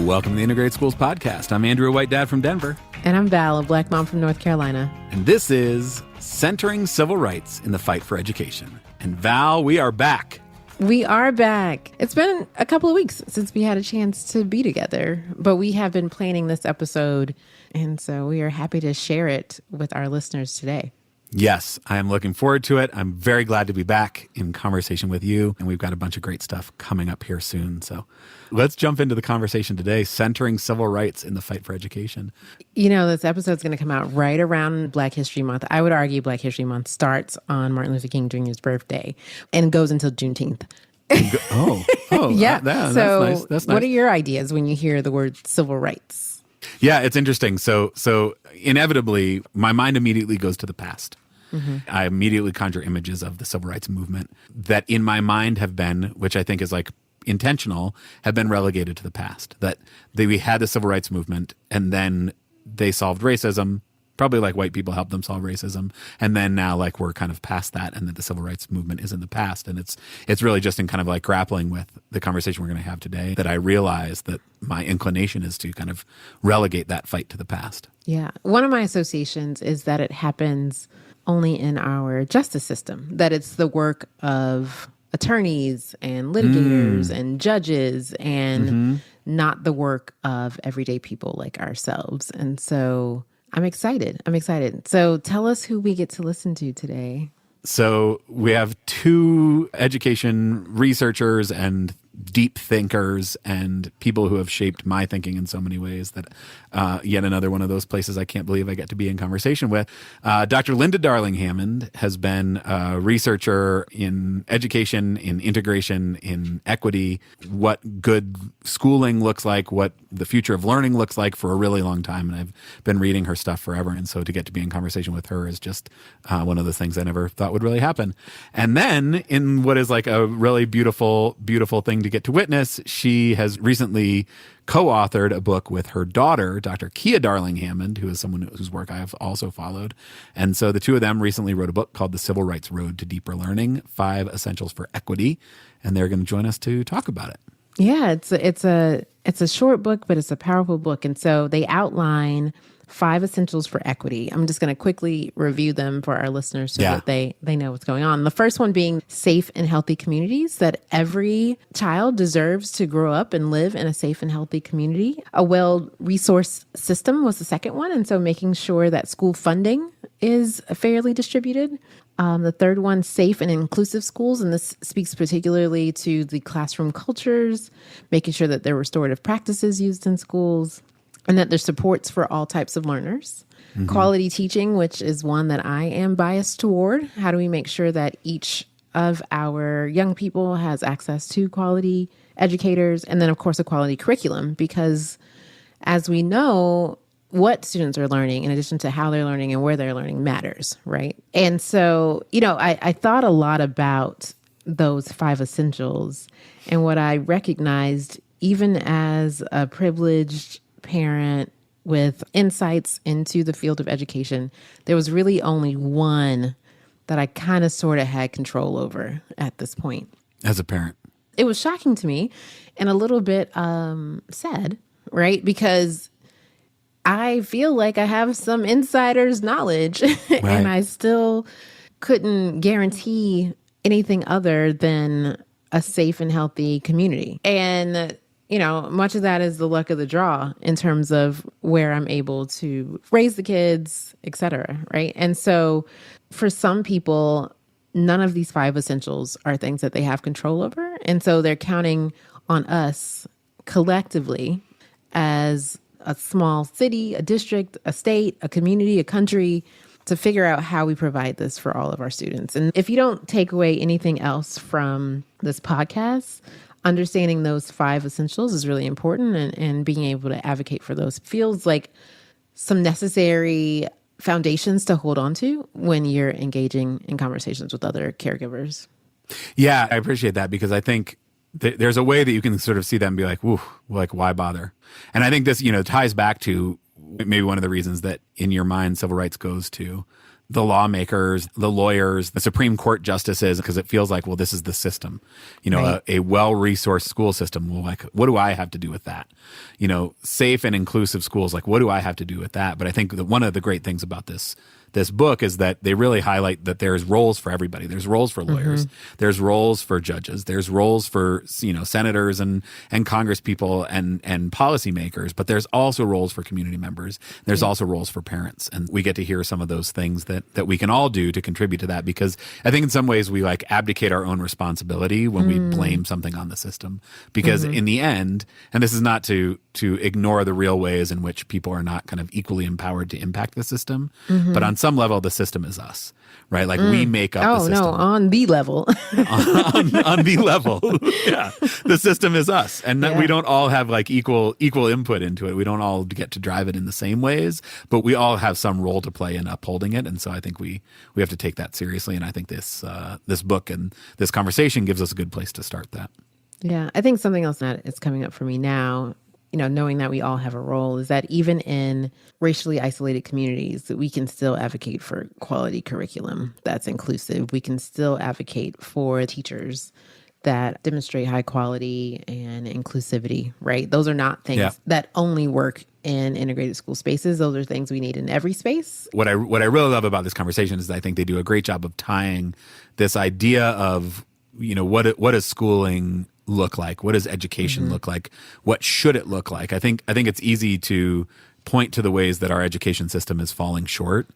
Welcome to the Integrated Schools Podcast. I'm Andrew, a white dad from Denver. And I'm Val, a black mom from North Carolina. And this is Centering Civil Rights in the Fight for Education. And Val, we are back. We are back. It's been a couple of weeks since we had a chance to be together, but we have been planning this episode, and so we are happy to share it with our listeners today. Yes, I am looking forward to it. I'm very glad to be back in conversation with you, and we've got a bunch of great stuff coming up here soon. So let's jump into the conversation today, centering civil rights in the fight for education. You know, this episode's going to come out right around Black History Month. I would argue Black History Month starts on Martin Luther King Jr.'s birthday and goes until Juneteenth. Yeah. That's so nice. That's nice. What are your ideas when you hear the word civil rights? Yeah, it's interesting. So inevitably, my mind immediately goes to the past. Mm-hmm. I immediately conjure images of the civil rights movement that in my mind have been, which I think is like intentional, have been relegated to the past. That we had the civil rights movement and then they solved racism, probably like white people helped them solve racism. And then now like we're kind of past that and that the civil rights movement is in the past. And it's really just in kind of like grappling with the conversation we're going to have today that I realize that my inclination is to kind of relegate that fight to the past. Yeah. One of my associations is that it happens only in our justice system, that it's the work of attorneys and litigators and judges and not the work of everyday people like ourselves. And so I'm excited. So tell us who we get to listen to today. So we have two education researchers and deep thinkers and people who have shaped my thinking in so many ways that yet another one of those places I can't believe I get to be in conversation with. Dr. Linda Darling-Hammond has been a researcher in education, in integration, in equity, what good schooling looks like, what the future of learning looks like for a really long time. And I've been reading her stuff forever. And so to get to be in conversation with her is just one of those things I never thought would really happen. And then in what is like a really beautiful, beautiful thing to get to witness, she has recently co-authored a book with her daughter, Dr. Kia Darling-Hammond, who is someone whose work I have also followed. And so the two of them recently wrote a book called The Civil Rights Road to Deeper Learning, 5 Essentials for Equity. And they're going to join us to talk about it. Yeah, it's a short book, but it's a powerful book. And so they outline 5 essentials for equity. I'm just going to quickly review them for our listeners so that they know what's going on. The first one being safe and healthy communities, that every child deserves to grow up and live in a safe and healthy community. A well-resourced system was the second one. And so making sure that school funding is fairly distributed. The third one, safe and inclusive schools. And this speaks particularly to the classroom cultures, making sure that there are restorative practices used in schools, and that there's supports for all types of learners. Mm-hmm. Quality teaching, which is one that I am biased toward. How do we make sure that each of our young people has access to quality educators? And then, of course, a quality curriculum, because as we know, what students are learning, in addition to how they're learning and where they're learning, matters, right? And so, you know, I thought a lot about those 5 essentials, and what I recognized, even as a privileged parent with insights into the field of education, there was really only one that I kind of sort of had control over at this point. As a parent. It was shocking to me and a little bit sad, right? Because I feel like I have some insider's knowledge right. And I still couldn't guarantee anything other than a safe and healthy community. And you know, much of that is the luck of the draw in terms of where I'm able to raise the kids, et cetera, right? And so for some people, none of these 5 essentials are things that they have control over. And so they're counting on us collectively as a small city, a district, a state, a community, a country, to figure out how we provide this for all of our students. And if you don't take away anything else from this podcast, understanding those 5 essentials is really important, and being able to advocate for those feels like some necessary foundations to hold on to when you're engaging in conversations with other caregivers. Yeah, I appreciate that, because I think there's a way that you can sort of see that and be like, woo, like, why bother? And I think this, ties back to maybe one of the reasons that in your mind civil rights goes to the lawmakers, the lawyers, the Supreme Court justices, because it feels like, well, this is the system. Right. A well-resourced school system. Well, like, what do I have to do with that? Safe and inclusive schools, like, what do I have to do with that? But I think that one of the great things about this book is that they really highlight that there's roles for everybody. There's roles for lawyers. There's roles for judges. There's roles for, senators and Congress people and policymakers, but there's also roles for community members. There's also roles for parents. And we get to hear some of those things that we can all do to contribute to that, because I think in some ways we like abdicate our own responsibility when we blame something on the system, because in the end, and this is not to ignore the real ways in which people are not kind of equally empowered to impact the system, but on some level, the system is us, right? Like we make up the system. Oh, no, on the level. on the level. Yeah. The system is us. And we don't all have like equal input into it. We don't all get to drive it in the same ways, but we all have some role to play in upholding it. And so I think we have to take that seriously. And I think this book and this conversation gives us a good place to start that. Yeah. I think something else that is coming up for me now, knowing that we all have a role, is that even in racially isolated communities, we can still advocate for quality curriculum that's inclusive. We can still advocate for teachers that demonstrate high quality and inclusivity, right? Those are not things that only work in integrated school spaces. Those are things we need in every space. What I really love about this conversation is that I think they do a great job of tying this idea of, what does schooling look like? What does education look like? What should it look like? I think it's easy to point to the ways that our education system is falling short,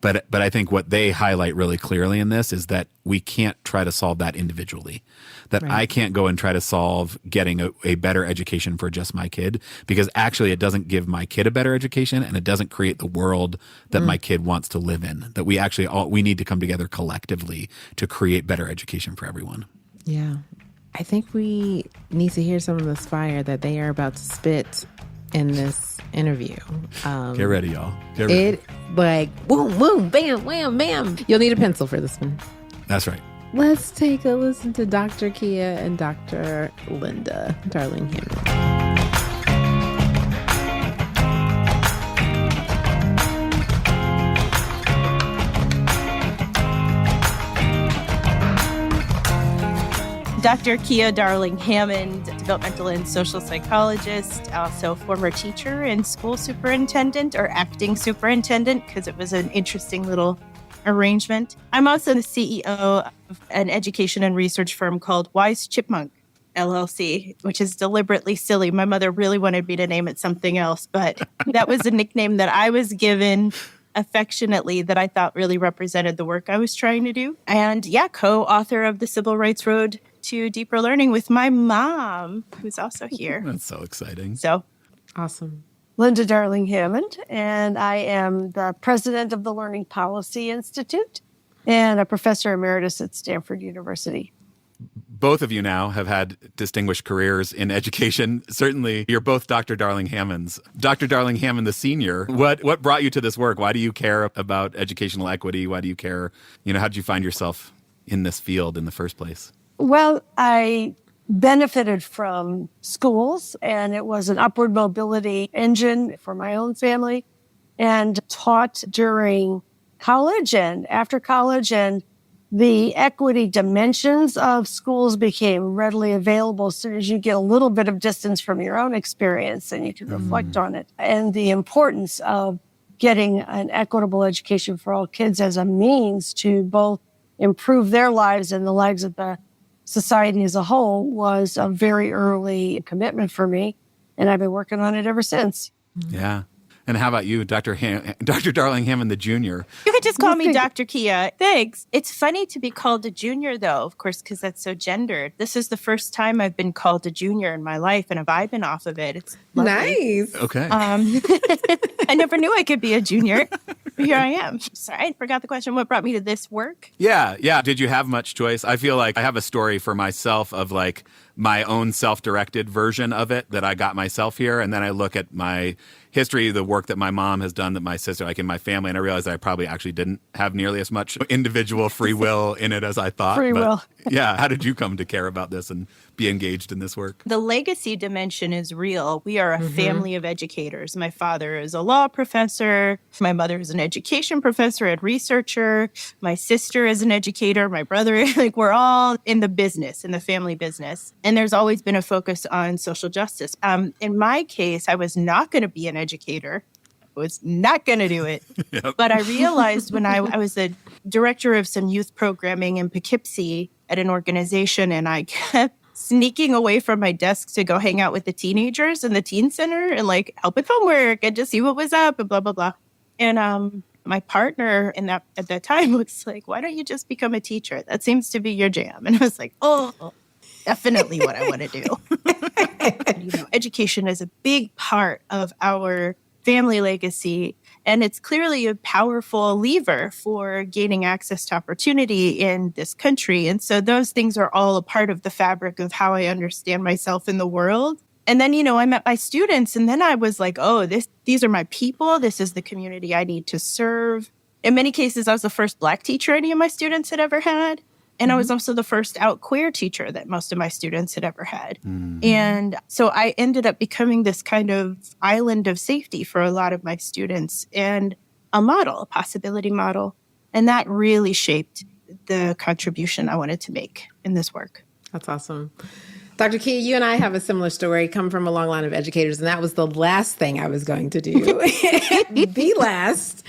but I think what they highlight really clearly in this is that we can't try to solve that individually. That I can't go and try to solve getting a better education for just my kid, because actually it doesn't give my kid a better education, and it doesn't create the world that my kid wants to live in. That we need to come together collectively to create better education for everyone. Yeah. I think we need to hear some of this fire that they are about to spit in this interview. Get ready, y'all. Get ready. It like boom, boom, bam, wham, bam. You'll need a pencil for this one. That's right. Let's take a listen to Dr. Kia and Dr. Linda Darling-Hammond. Dr. Kia Darling-Hammond, developmental and social psychologist, also former teacher and school superintendent, or acting superintendent, because it was an interesting little arrangement. I'm also the CEO of an education and research firm called Wise Chipmunk LLC, which is deliberately silly. My mother really wanted me to name it something else, but that was a nickname that I was given affectionately that I thought really represented the work I was trying to do. And co-author of The Civil Rights Road to Deeper Learning with my mom, who's also here. That's so exciting. So Awesome. Linda Darling-Hammond, and I am the president of the Learning Policy Institute and a professor emeritus at Stanford University. Both of you now have had distinguished careers in education. Certainly, you're both Dr. Darling-Hammonds. Dr. Darling-Hammond, the senior, what brought you to this work? Why do you care about educational equity? Why do you care? How did you find yourself in this field in the first place? Well, I benefited from schools, and it was an upward mobility engine for my own family, and taught during college and after college, and the equity dimensions of schools became readily available as soon as you get a little bit of distance from your own experience and you can reflect on it. And the importance of getting an equitable education for all kids as a means to both improve their lives and the lives of the society as a whole was a very early commitment for me. And I've been working on it ever since. Yeah. And how about you, Dr. Darling-Hammond, the junior? you could just call me Dr. Kia. Thanks. It's funny to be called a junior, though, of course, because that's so gendered. This is the first time I've been called a junior in my life, and I've been off of it. It's lovely. Nice. Okay. I never knew I could be a junior. Here I am. Sorry, I forgot the question. What brought me to this work? Yeah. Did you have much choice? I feel like I have a story for myself of like my own self-directed version of it, that I got myself here. And then I look at my history, the work that my mom has done, that my sister, like in my family, and I realized that I probably actually didn't have nearly as much individual free will in it as I thought. Free will. Yeah. How did you come to care about this and be engaged in this work? The legacy dimension is real. We are a family of educators. My father is a law professor. My mother is an education professor and researcher. My sister is an educator. My brother, like we're all in the business, in the family business. And there's always been a focus on social justice. In my case, I was not going to be an educator. I was not going to do it. Yep. But I realized when I was the director of some youth programming in Poughkeepsie at an organization, and I kept sneaking away from my desk to go hang out with the teenagers in the teen center and like help with homework and just see what was up and blah, blah, blah. And my partner at that time was like, why don't you just become a teacher? That seems to be your jam. And I was like, oh, definitely what I want to do. Education is a big part of our family legacy, and it's clearly a powerful lever for gaining access to opportunity in this country. And so those things are all a part of the fabric of how I understand myself in the world. And then, I met my students, and then I was like, oh, these are my people. This is the community I need to serve. In many cases, I was the first Black teacher any of my students had ever had. And I was also the first out queer teacher that most of my students had ever had. And so I ended up becoming this kind of island of safety for a lot of my students, and a possibility model. And that really shaped the contribution I wanted to make in this work. That's awesome. Dr. Key, you and I have a similar story, come from a long line of educators, and that was the last thing I was going to do. The last.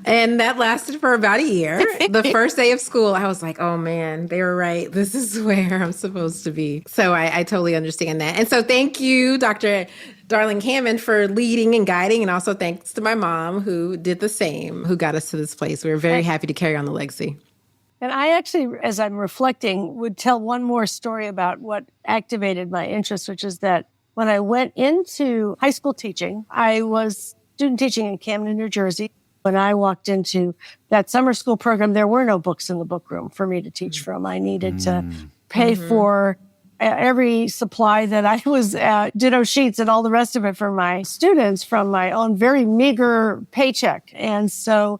And that lasted for about a year. The first day of school, I was like, oh man, they were right. This is where I'm supposed to be. So I totally understand that. And so thank you, Dr. Darling-Hammond, for leading and guiding. And also thanks to my mom, who did the same, who got us to this place. We were very happy to carry on the legacy. And I actually, as I'm reflecting, would tell one more story about what activated my interest, which is that when I went into high school teaching, I was student teaching in Camden, New Jersey. When I walked into that summer school program, there were no books in the book room for me to teach from. I needed to pay for every supply that I was ditto sheets and all the rest of it for my students from my own very meager paycheck. And so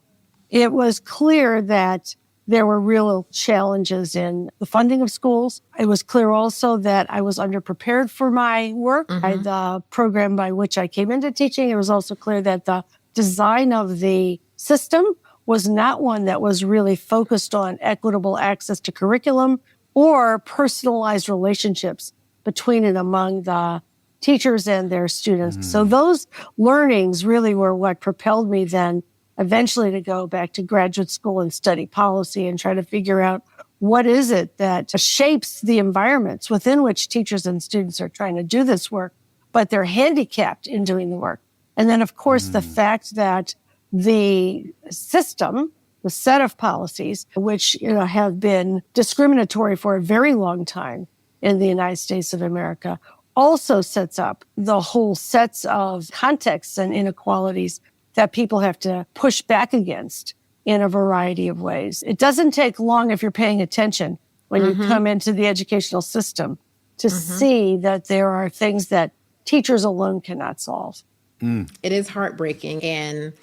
it was clear that there were real challenges in the funding of schools. It was clear also that I was underprepared for my work by the program by which I came into teaching. It was also clear that the design of the system was not one that was really focused on equitable access to curriculum or personalized relationships between and among the teachers and their students. So those learnings really were what propelled me then eventually to go back to graduate school and study policy and try to figure out what is it that shapes the environments within which teachers and students are trying to do this work, but they're handicapped in doing the work. And then, of course, the fact that the system, the set of policies, which have been discriminatory for a very long time in the United States of America, also sets up the whole sets of contexts and inequalities that people have to push back against in a variety of ways. It doesn't take long if you're paying attention when you come into the educational system to see that there are things that teachers alone cannot solve. It is heartbreaking. And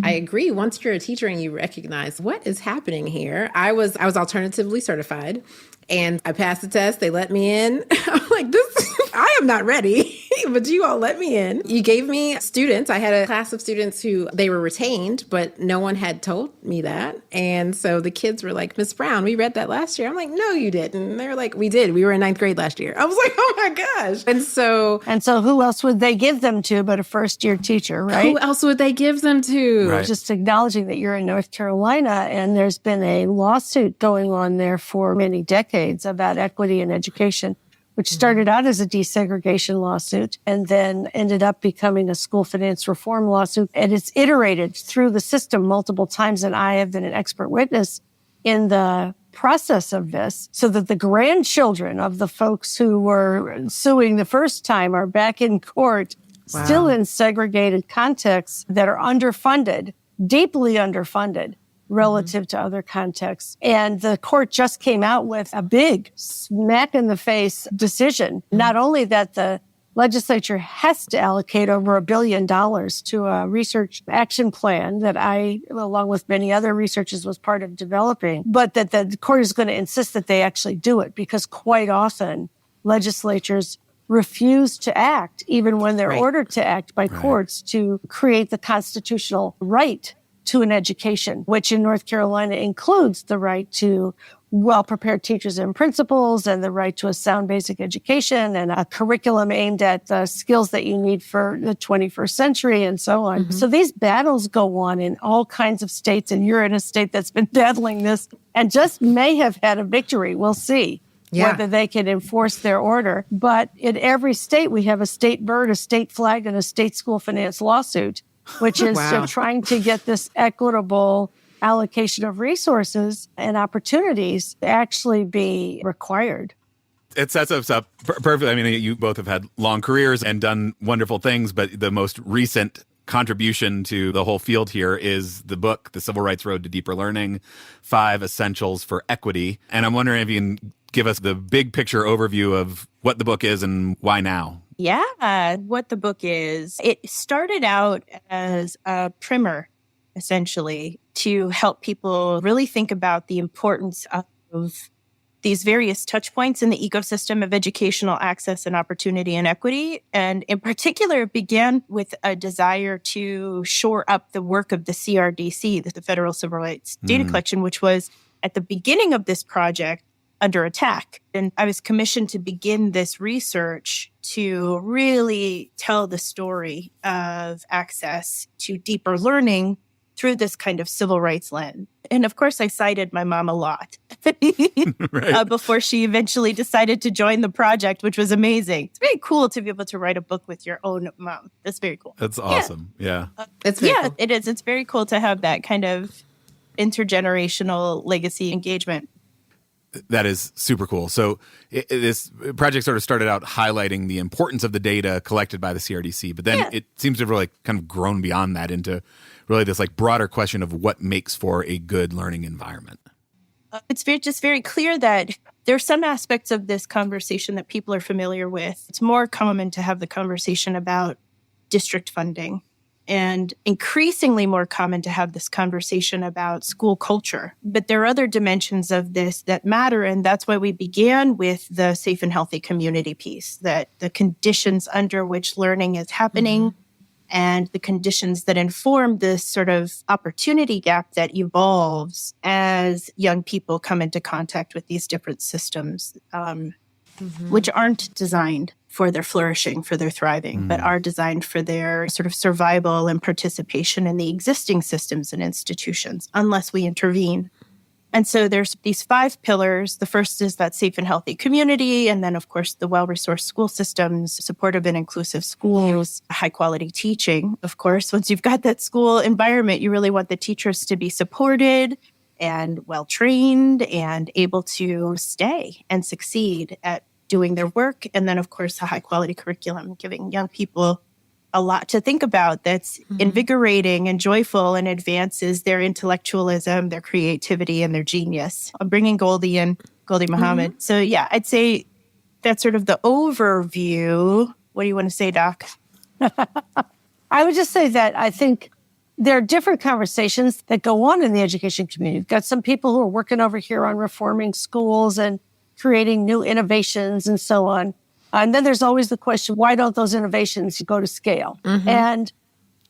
I agree. Once you're a teacher and you recognize what is happening here, I was alternatively certified and I passed the test. They let me in. I'm like, I am not ready, but you all let me in. You gave me students. I had a class of students who they were retained, but no one had told me that. And so the kids were like, Miss Brown, we read that last year. I'm like, no, you didn't. And they were like, we did. We were in 9th grade last year. I was like, oh my gosh. And so who else would they give them to but a first-year teacher, right? Who else would they give them to? Right. Just acknowledging that you're in North Carolina and there's been a lawsuit going on there for many decades about equity in education, which started out as a desegregation lawsuit and then ended up becoming a school finance reform lawsuit. And it's iterated through the system multiple times. And I have been an expert witness in the process of this so that the grandchildren of the folks who were suing the first time are back in court, still in segregated contexts that are underfunded, deeply underfunded. relative to other contexts. And the court just came out with a big smack in the face decision. Not only that the legislature has to allocate over $1 billion to a research action plan that I, along with many other researchers, was part of developing, but that the court is going to insist that they actually do it, because quite often legislatures refuse to act, even when they're ordered to act by courts, to create the constitutional right to an education, which in North Carolina includes the right to well-prepared teachers and principals, and the right to a sound basic education and a curriculum aimed at the skills that you need for the 21st century, and so on. So these battles go on in all kinds of states, and you're in a state that's been battling this and just may have had a victory. We'll see whether they can enforce their order. But in every state, we have a state bird, a state flag, and a state school finance lawsuit, which is trying to get this equitable allocation of resources and opportunities to actually be required. It sets us up perfectly. I mean, you both have had long careers and done wonderful things, but the most recent contribution to the whole field here is the book, The Civil Rights Road to Deeper Learning, 5 Essentials for Equity. And I'm wondering if you can give us the big picture overview of what the book is and why now. Yeah, what the book is. It started out as a primer, essentially, to help people really think about the importance of these various touch points in the ecosystem of educational access and opportunity and equity. And in particular, it began with a desire to shore up the work of the CRDC, the Federal Civil Rights Data Collection, which was at the beginning of this project under attack. And I was commissioned to begin this research to really tell the story of access to deeper learning through this kind of civil rights lens. And of course, I cited my mom a lot before she eventually decided to join the project, which was amazing. It's very cool to be able to write a book with your own mom. That's very cool. That's awesome. Yeah. It's very cool. It is. It's very cool to have that kind of intergenerational legacy engagement. That is super cool. So this project sort of started out highlighting the importance of the data collected by the CRDC, but then it seems to have really kind of grown beyond that into really this like broader question of what makes for a good learning environment. It's just very clear that there are some aspects of this conversation that people are familiar with. It's more common to have the conversation about district funding, and increasingly more common to have this conversation about school culture. But there are other dimensions of this that matter, and that's why we began with the safe and healthy community piece, that the conditions under which learning is happening and the conditions that inform this sort of opportunity gap that evolves as young people come into contact with these different systems, which aren't designed for their flourishing, for their thriving, but are designed for their sort of survival and participation in the existing systems and institutions, unless we intervene. And so there's these 5 pillars. The first is that safe and healthy community. And then, of course, the well-resourced school systems, supportive and inclusive schools, high-quality teaching. Of course, once you've got that school environment, you really want the teachers to be supported and well-trained and able to stay and succeed at doing their work. And then, of course, a high-quality curriculum, giving young people a lot to think about that's invigorating and joyful and advances their intellectualism, their creativity, and their genius. I'm bringing Goldie Muhammad. So yeah, I'd say that's sort of the overview. What do you want to say, Doc? I would just say that I think there are different conversations that go on in the education community. You've got some people who are working over here on reforming schools and creating new innovations and so on. And then there's always the question, why don't those innovations go to scale? And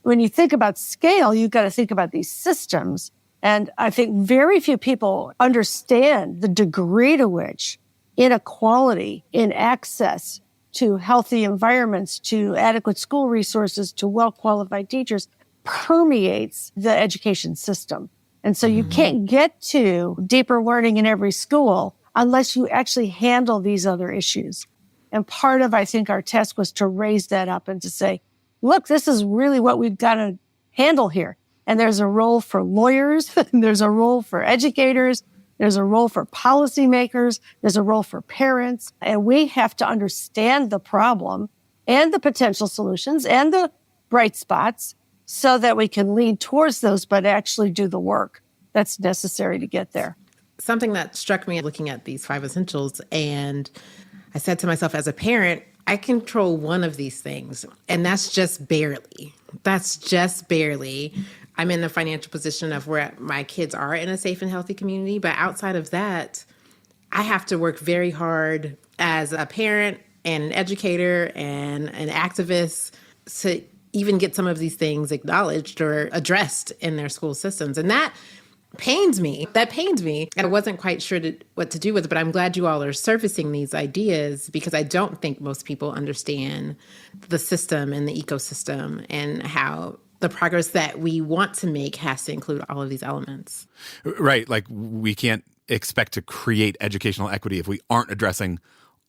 when you think about scale, you've got to think about these systems. And I think very few people understand the degree to which inequality in access to healthy environments, to adequate school resources, to well-qualified teachers permeates the education system. And so you can't get to deeper learning in every school unless you actually handle these other issues. And part of, I think, our task was to raise that up and to say, look, this is really what we've got to handle here. And there's a role for lawyers, there's a role for educators, there's a role for policymakers, there's a role for parents. And we have to understand the problem and the potential solutions and the bright spots so that we can lead towards those, but actually do the work. that's necessary to get there. Something that struck me looking at these 5 essentials, and I said to myself as a parent, I control one of these things, and that's just barely. That's just barely. I'm in the financial position of where my kids are in a safe and healthy community, but outside of that, I have to work very hard as a parent and an educator and an activist to even get some of these things acknowledged or addressed in their school systems. And that pains me. That pains me. I wasn't quite sure what to do with it, but I'm glad you all are surfacing these ideas because I don't think most people understand the system and the ecosystem and how the progress that we want to make has to include all of these elements. Right. Like we can't expect to create educational equity if we aren't addressing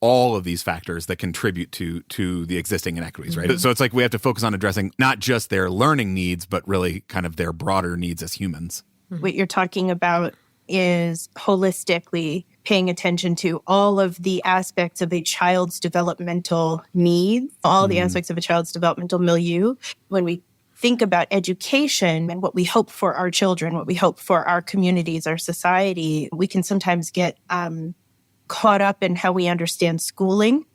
all of these factors that contribute to the existing inequities, right? Mm-hmm. So it's like we have to focus on addressing not just their learning needs, but really kind of their broader needs as humans. What you're talking about is holistically paying attention to all of the aspects of a child's developmental needs, all the aspects of a child's developmental milieu. When we think about education and what we hope for our children, what we hope for our communities, our society, we can sometimes get caught up in how we understand schooling,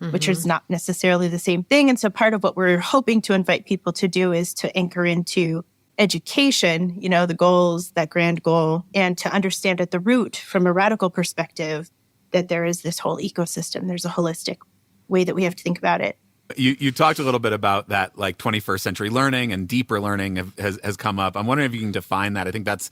which is not necessarily the same thing. And so part of what we're hoping to invite people to do is to anchor into education, you know, the goals, that grand goal, and to understand at the root from a radical perspective that there is this whole ecosystem. There's a holistic way that we have to think about it. You talked a little bit about that, like 21st century learning and deeper learning has come up. I'm wondering if you can define that. I think that's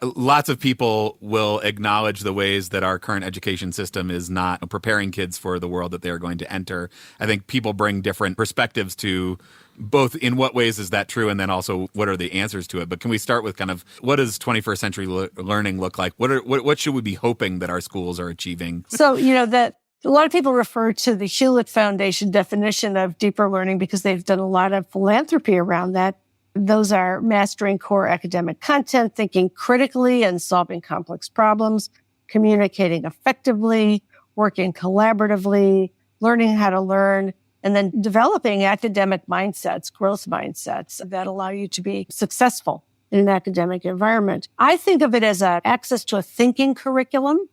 lots of people will acknowledge the ways that our current education system is not preparing kids for the world that they're going to enter. I think people bring different perspectives to both in what ways is that true and then also what are the answers to it. But can we start with kind of what does 21st century learning look like? What should we be hoping that our schools are achieving? So, you know, that a lot of people refer to the Hewlett Foundation definition of deeper learning because they've done a lot of philanthropy around that. Those are mastering core academic content, thinking critically and solving complex problems, communicating effectively, working collaboratively, learning how to learn, and then developing academic mindsets, growth mindsets that allow you to be successful in an academic environment. I think of it as access to a thinking curriculum,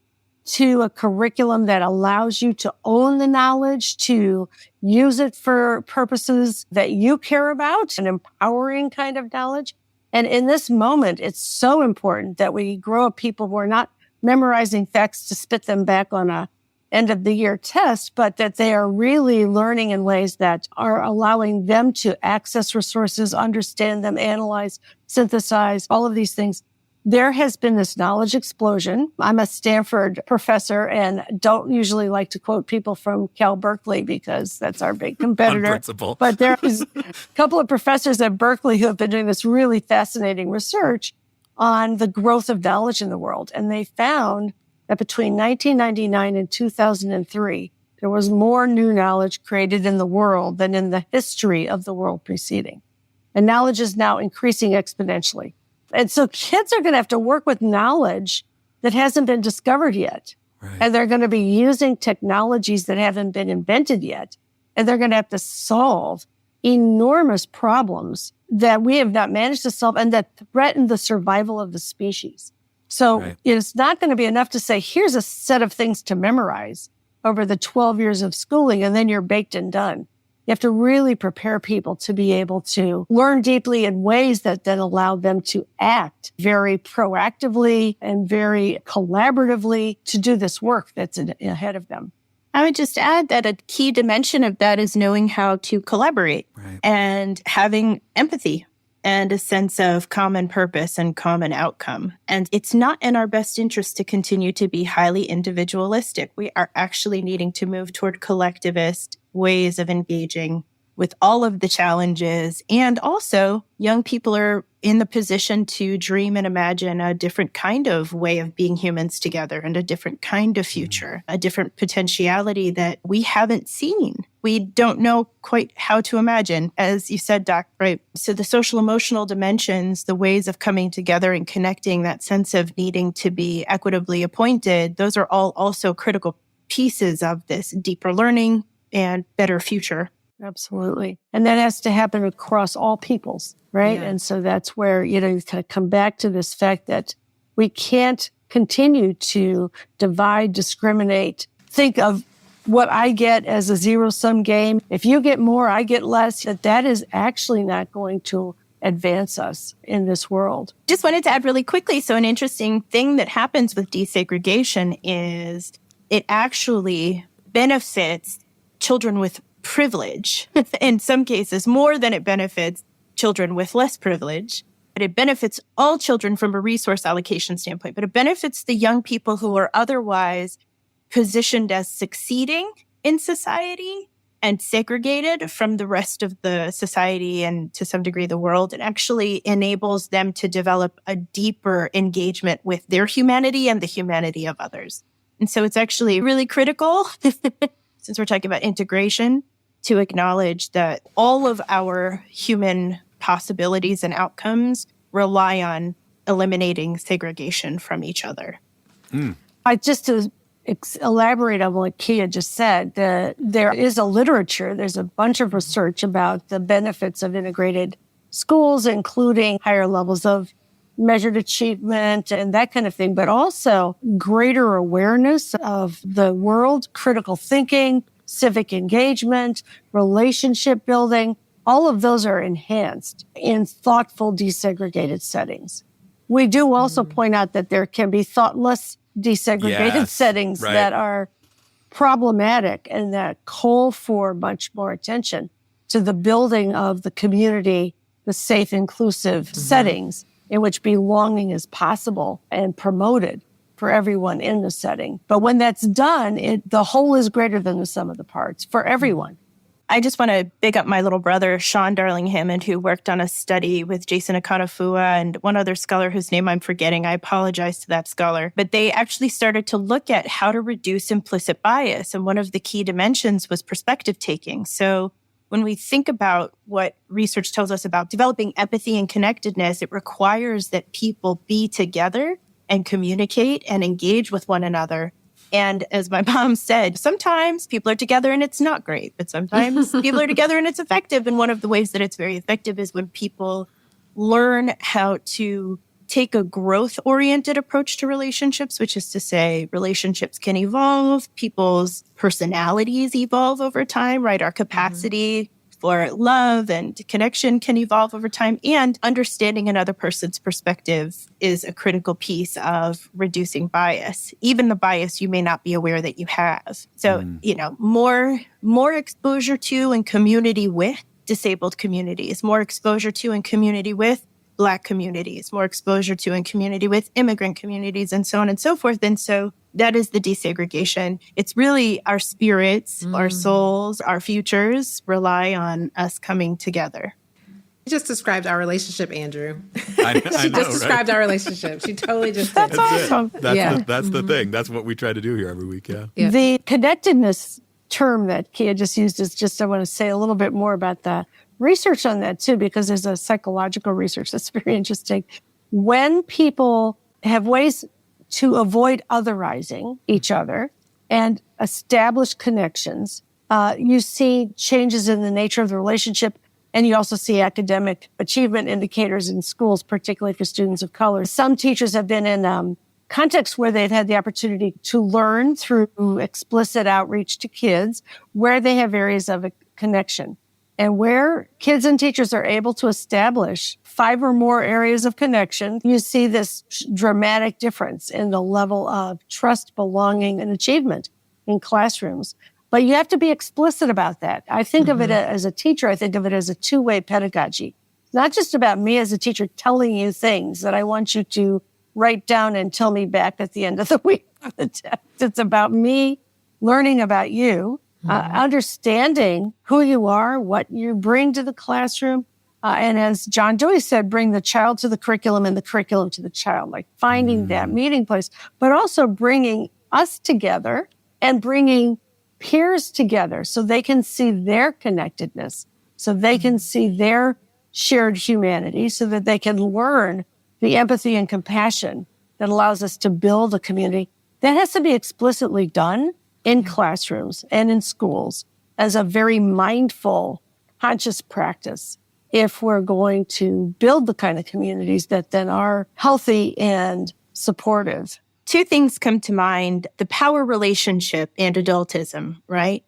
to a curriculum that allows you to own the knowledge, to use it for purposes that you care about, an empowering kind of knowledge. And in this moment, it's so important that we grow up people who are not memorizing facts to spit them back on a end of the year test, but that they are really learning in ways that are allowing them to access resources, understand them, analyze, synthesize, all of these things. There has been this knowledge explosion. I'm a Stanford professor and don't usually like to quote people from Cal Berkeley because that's our big competitor. On principle. But there is a couple of professors at Berkeley who have been doing this really fascinating research on the growth of knowledge in the world. And they found that between 1999 and 2003, there was more new knowledge created in the world than in the history of the world preceding. And knowledge is now increasing exponentially. And so kids are going to have to work with knowledge that hasn't been discovered yet. Right. And they're going to be using technologies that haven't been invented yet. And they're going to have to solve enormous problems that we have not managed to solve and that threaten the survival of the species. So It's not going to be enough to say, here's a set of things to memorize over the 12 years of schooling, and then you're baked and done. You have to really prepare people to be able to learn deeply in ways that then allow them to act very proactively and very collaboratively to do this work that's ahead of them. I would just add that a key dimension of that is knowing how to collaborate and having empathy and a sense of common purpose and common outcome. And it's not in our best interest to continue to be highly individualistic. We are actually needing to move toward collectivist ways of engaging with all of the challenges. And also, young people are in the position to dream and imagine a different kind of way of being humans together and a different kind of future, a different potentiality that we haven't seen. We don't know quite how to imagine, as you said, Doc, right? So the social emotional dimensions, the ways of coming together and connecting, that sense of needing to be equitably appointed, those are all also critical pieces of this deeper learning and better future. Absolutely. And that has to happen across all peoples, right? Yeah. And so that's where, you kind of come back to this fact that we can't continue to divide, discriminate, think of what I get as a zero-sum game. If you get more, I get less. That is actually not going to advance us in this world. Just wanted to add really quickly. So an interesting thing that happens with desegregation is it actually benefits children with privilege, in some cases, more than it benefits children with less privilege. But it benefits all children from a resource allocation standpoint, but it benefits the young people who are otherwise positioned as succeeding in society and segregated from the rest of the society and to some degree the world. It actually enables them to develop a deeper engagement with their humanity and the humanity of others. And so it's actually really critical, since we're talking about integration, to acknowledge that all of our human possibilities and outcomes rely on eliminating segregation from each other. Just to elaborate on what Kia just said, there is a literature, there's a bunch of research about the benefits of integrated schools, including higher levels of measured achievement and that kind of thing, but also greater awareness of the world, critical thinking, civic engagement, relationship building. All of those are enhanced in thoughtful, desegregated settings. We do also point out that there can be thoughtless, desegregated settings that are problematic and that call for much more attention to the building of the community, the safe, inclusive settings in which belonging is possible and promoted for everyone in the setting. But when that's done, the whole is greater than the sum of the parts for everyone. I just want to big up my little brother, Sean Darling-Hammond, who worked on a study with Jason Akanafua and one other scholar whose name I'm forgetting. I apologize to that scholar. But they actually started to look at how to reduce implicit bias. And one of the key dimensions was perspective taking. So when we think about what research tells us about developing empathy and connectedness, it requires that people be together and communicate and engage with one another. And as my mom said, sometimes people are together and it's not great, but sometimes people are together and it's effective. And one of the ways that it's very effective is when people learn how to take a growth-oriented approach to relationships, which is to say relationships can evolve, people's personalities evolve over time, right? Our capacity for love and connection can evolve over time, and understanding another person's perspective is a critical piece of reducing bias, even the bias you may not be aware that you have. So, more exposure to and community with disabled communities, more exposure to and community with Black communities, more exposure to and community with immigrant communities, and so on and so forth. And so that is the desegregation. It's really our spirits, our souls, our futures rely on us coming together. You just described our relationship, Andrew. I She know, just described our relationship. She totally just did. That's awesome. That's the thing. That's what we try to do here every week. Yeah. The connectedness term that Kia just used is just, I want to say a little bit more about the research on that too, because there's a psychological research that's very interesting. When people have ways to avoid otherizing each other and establish connections, you see changes in the nature of the relationship, and you also see academic achievement indicators in schools, particularly for students of color. Some teachers have been in contexts where they've had the opportunity to learn through explicit outreach to kids where they have areas of a connection. And where kids and teachers are able to establish 5 or more areas of connection, you see this dramatic difference in the level of trust, belonging, and achievement in classrooms. But you have to be explicit about that. I think of it as a teacher, I think of it as a two-way pedagogy. It's not just about me as a teacher telling you things that I want you to write down and tell me back at the end of the week for the test. It's about me learning about you, understanding who you are, what you bring to the classroom. And as John Dewey said, bring the child to the curriculum and the curriculum to the child, like finding that meeting place, but also bringing us together and bringing peers together so they can see their connectedness, so they can see their shared humanity, so that they can learn the empathy and compassion that allows us to build a community. That has to be explicitly done in classrooms and in schools. as a very mindful, conscious practice if we're going to build the kind of communities that then are healthy and supportive. Two things come to mind: the power relationship and adultism, right?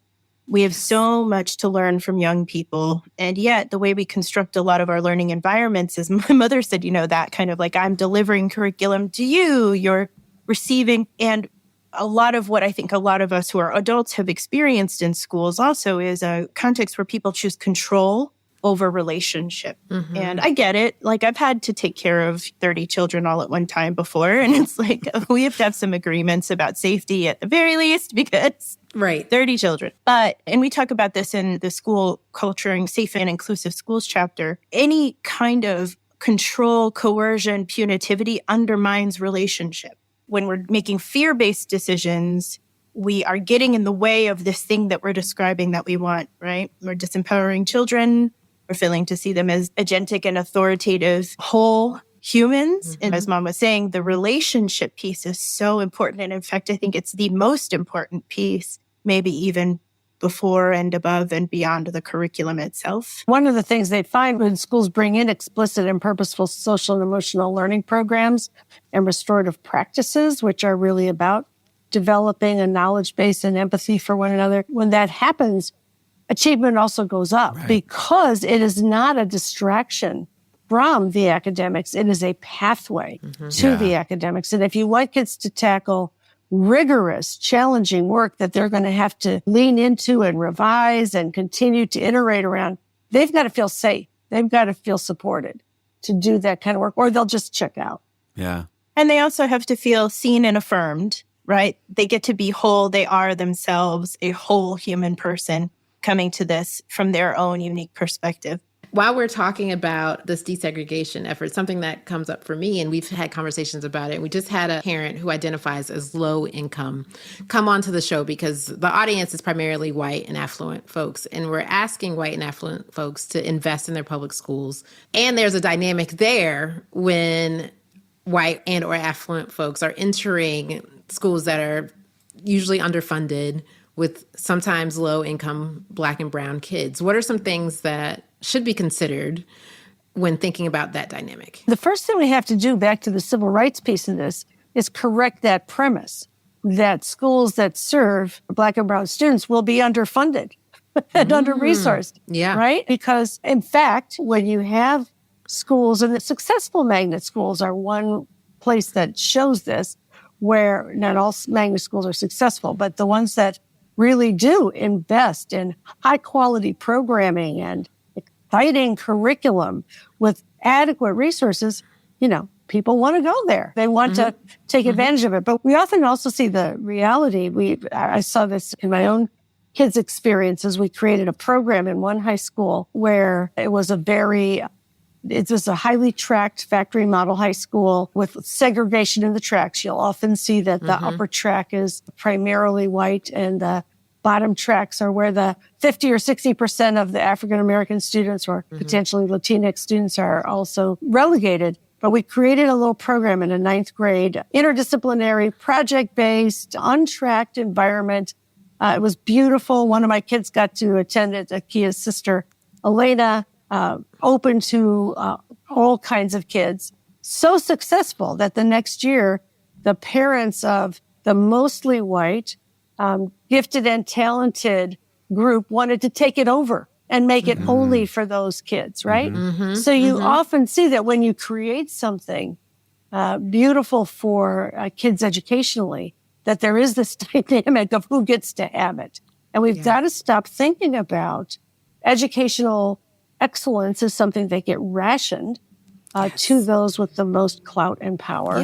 We have so much to learn from young people. And yet the way we construct a lot of our learning environments is, my mother said, that kind of like, I'm delivering curriculum to you, you're receiving. And a lot of what I think a lot of us who are adults have experienced in schools also is a context where people choose control over relationship. Mm-hmm. And I get it. Like, I've had to take care of 30 children all at one time before. And it's like, we have to have some agreements about safety at the very least, because 30 children. And we talk about this in the school culturing safe and inclusive schools chapter. Any kind of control, coercion, punitivity undermines relationship. When we're making fear-based decisions, we are getting in the way of this thing that we're describing that we want, right? We're disempowering children. We're failing to see them as agentic and authoritative whole humans. Mm-hmm. And as Mom was saying, the relationship piece is so important. And in fact, I think it's the most important piece, maybe even before and above and beyond the curriculum itself. One of the things they find when schools bring in explicit and purposeful social and emotional learning programs and restorative practices, which are really about developing a knowledge base and empathy for one another, when that happens, achievement also goes up because it is not a distraction from the academics. It is a pathway to the academics. And if you want kids to tackle rigorous, challenging work that they're going to have to lean into and revise and continue to iterate around, they've got to feel safe. They've got to feel supported to do that kind of work, or they'll just check out. Yeah. And they also have to feel seen and affirmed, right? They get to be whole. They are themselves a whole human person coming to this from their own unique perspective. While we're talking about this desegregation effort, something that comes up for me, and we've had conversations about it, we just had a parent who identifies as low income come onto the show because the audience is primarily white and affluent folks. And we're asking white and affluent folks to invest in their public schools. And there's a dynamic there when white and or affluent folks are entering schools that are usually underfunded with sometimes low-income Black and brown kids. What are some things that should be considered when thinking about that dynamic? The first thing we have to do, back to the civil rights piece of this, is correct that premise that schools that serve Black and brown students will be underfunded and under-resourced, right? Because, in fact, when you have schools, and the successful magnet schools are one place that shows this, where not all magnet schools are successful, but the ones that really do invest in high-quality programming and exciting curriculum with adequate resources, people want to go there. They want to take advantage of it. But we often also see the reality. I saw this in my own kids' experiences. We created a program in one high school where it was a highly tracked factory model high school with segregation in the tracks. You'll often see that the upper track is primarily white and the bottom tracks are where the 50 or 60% of the African-American students or potentially Latinx students are also relegated. But we created a little program in a 9th grade, interdisciplinary, project-based, untracked environment. It was beautiful. One of my kids got to attend it, Akia's sister, Elena, open to all kinds of kids. So successful that the next year, the parents of the mostly white, gifted and talented group wanted to take it over and make it only for those kids, right? So you often see that when you create something beautiful for kids educationally, that there is this dynamic of who gets to have it. And we've got to stop thinking about educational excellence as something that get rationed to those with the most clout and power.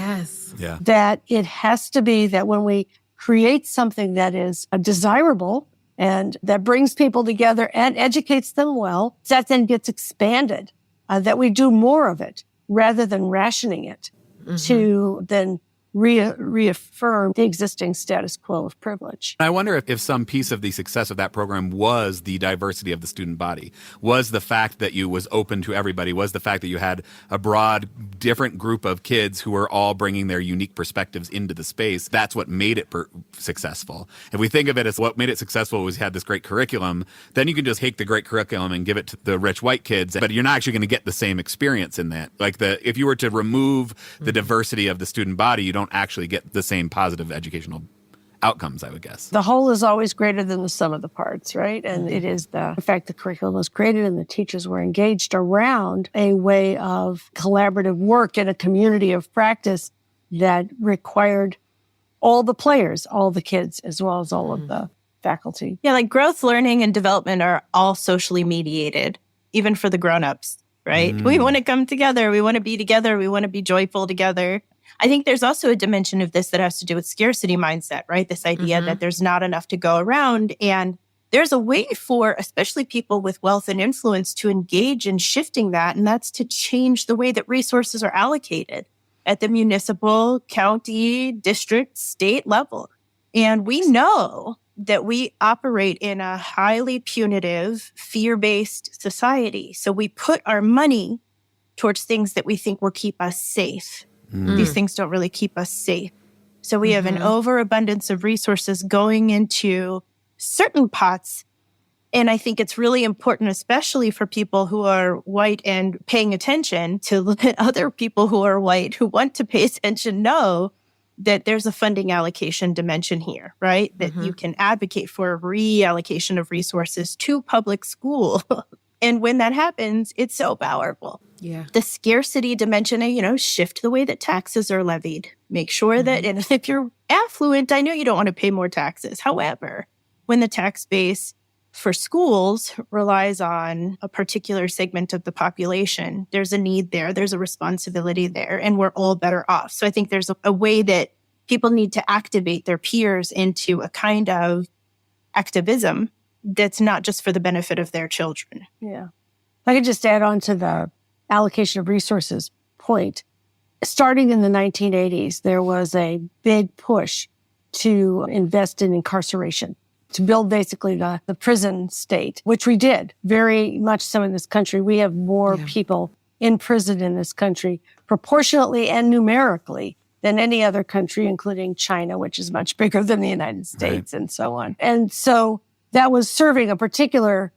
That it has to be that when we create something that is desirable and that brings people together and educates them well, that then gets expanded, that we do more of it rather than rationing it to then reaffirm the existing status quo of privilege. I wonder if some piece of the success of that program was the diversity of the student body, was the fact that you was open to everybody, was the fact that you had a broad, different group of kids who were all bringing their unique perspectives into the space. That's what made it successful. If we think of it as what made it successful was had this great curriculum, then you can just take the great curriculum and give it to the rich white kids, but you're not actually going to get the same experience in that. Like if you were to remove the diversity of the student body, you don't actually get the same positive educational outcomes, I would guess. The whole is always greater than the sum of the parts, right? And it is the fact the curriculum was created and the teachers were engaged around a way of collaborative work in a community of practice that required all the players, all the kids, as well as all of the faculty. Yeah, like growth, learning, and development are all socially mediated, even for the grown-ups, right? We want to come together. We want to be together. We want to be joyful together. I think there's also a dimension of this that has to do with scarcity mindset, right? This idea that there's not enough to go around. And there's a way for especially people with wealth and influence to engage in shifting that. And that's to change the way that resources are allocated at the municipal, county, district, state level. And we know that we operate in a highly punitive, fear-based society. So we put our money towards things that we think will keep us safe. These things don't really keep us safe. So we have an overabundance of resources going into certain pots. And I think it's really important, especially for people who are white and paying attention, to let other people who are white who want to pay attention know that there's a funding allocation dimension here, right? That you can advocate for a reallocation of resources to public school. And when that happens, it's so powerful. Yeah. The scarcity dimension, shift the way that taxes are levied. Make sure that, and if you're affluent, I know you don't want to pay more taxes. However, when the tax base for schools relies on a particular segment of the population, there's a need there, there's a responsibility there, and we're all better off. So I think there's a way that people need to activate their peers into a kind of activism that's not just for the benefit of their children. Yeah. I could just add on to the allocation of resources point. Starting in the 1980s, there was a big push to invest in incarceration, to build basically the prison state, which we did very much so in this country. We have more people in prison in this country proportionately and numerically than any other country, including China, which is much bigger than the United States and so on. And so that was serving a particular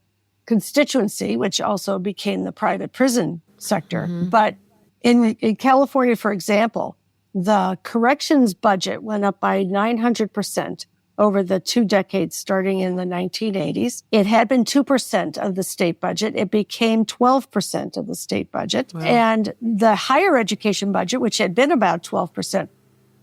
constituency, which also became the private prison sector. But in California, for example, the corrections budget went up by 900% over the 2 decades starting in the 1980s. It had been 2% of the state budget. It became 12% of the state budget. Wow. And the higher education budget, which had been about 12%,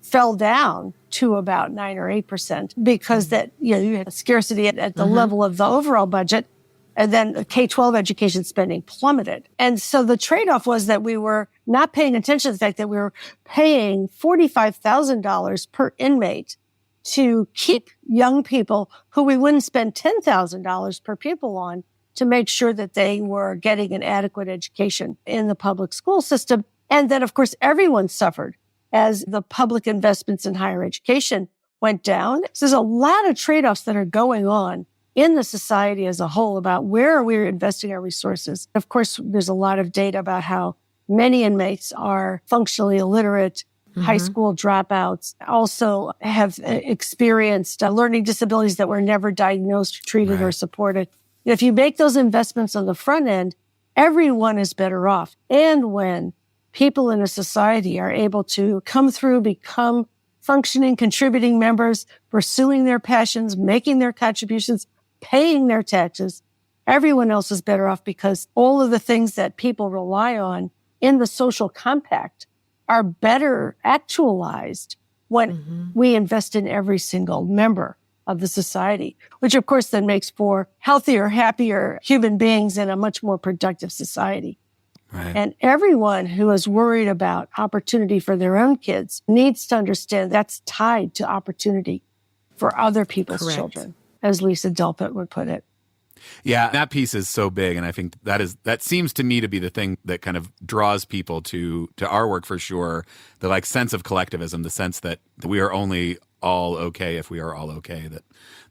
fell down to about 9 or 8% because that, you had a scarcity at the level of the overall budget. And then the K-12 education spending plummeted. And so the trade-off was that we were not paying attention to the fact that we were paying $45,000 per inmate to keep young people who we wouldn't spend $10,000 per pupil on to make sure that they were getting an adequate education in the public school system. And then, of course, everyone suffered as the public investments in higher education went down. So there's a lot of trade-offs that are going on in the society as a whole about where are we investing our resources. Of course, there's a lot of data about how many inmates are functionally illiterate, high school dropouts, also have experienced learning disabilities that were never diagnosed, treated, or supported. If you make those investments on the front end, everyone is better off. And when people in a society are able to come through, become functioning, contributing members, pursuing their passions, making their contributions, paying their taxes, everyone else is better off because all of the things that people rely on in the social compact are better actualized when we invest in every single member of the society, which of course then makes for healthier, happier human beings and a much more productive society. Right. And everyone who is worried about opportunity for their own kids needs to understand that's tied to opportunity for other people's children, as Lisa Delpit would put it. Yeah, that piece is so big, and I think that seems to me to be the thing that kind of draws people to our work for sure. The like sense of collectivism, the sense that we are only all okay if we are all okay.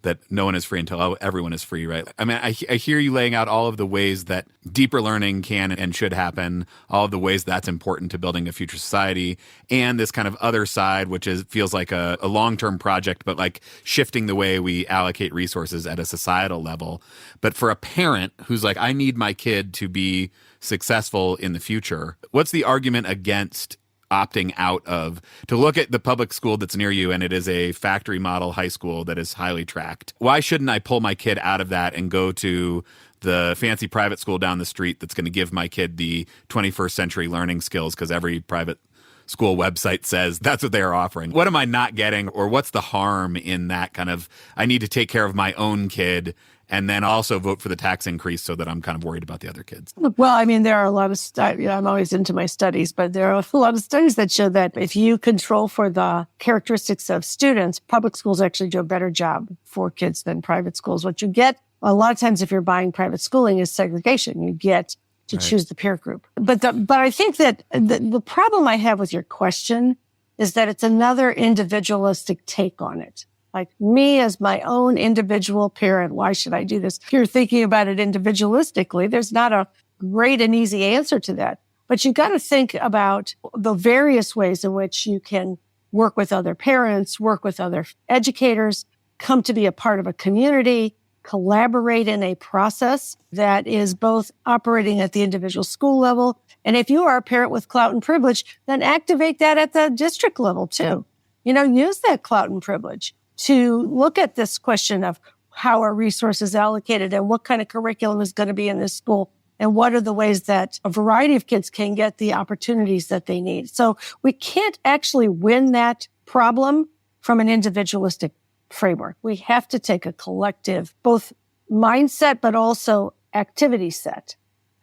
That no one is free until everyone is free, right? I mean, I hear you laying out all of the ways that deeper learning can and should happen, all of the ways that's important to building a future society, and this kind of other side, which feels like a long-term project, but like shifting the way we allocate resources at a societal level. But for a parent who's like, I need my kid to be successful in the future, what's the argument against opting out of, to look at the public school that's near you and it is a factory model high school that is highly tracked? Why shouldn't I pull my kid out of that and go to the fancy private school down the street that's going to give my kid the 21st century learning skills because every private school website says that's what they are offering? What am I not getting, or what's the harm in that kind of, I need to take care of my own kid and then also vote for the tax increase so that I'm kind of worried about the other kids? Well, I mean, there are a lot of I'm always into my studies, but there are a lot of studies that show that if you control for the characteristics of students, public schools actually do a better job for kids than private schools. What you get a lot of times if you're buying private schooling is segregation. You get to choose the peer group. But I think that the problem I have with your question is that it's another individualistic take on it. Like, me as my own individual parent, why should I do this? If you're thinking about it individualistically, there's not a great and easy answer to that. But you got to think about the various ways in which you can work with other parents, work with other educators, come to be a part of a community, collaborate in a process that is both operating at the individual school level. And if you are a parent with clout and privilege, then activate that at the district level too. Use that clout and privilege to look at this question of how are resources allocated and what kind of curriculum is going to be in this school and what are the ways that a variety of kids can get the opportunities that they need. So we can't actually win that problem from an individualistic framework. We have to take a collective, both mindset, but also activity set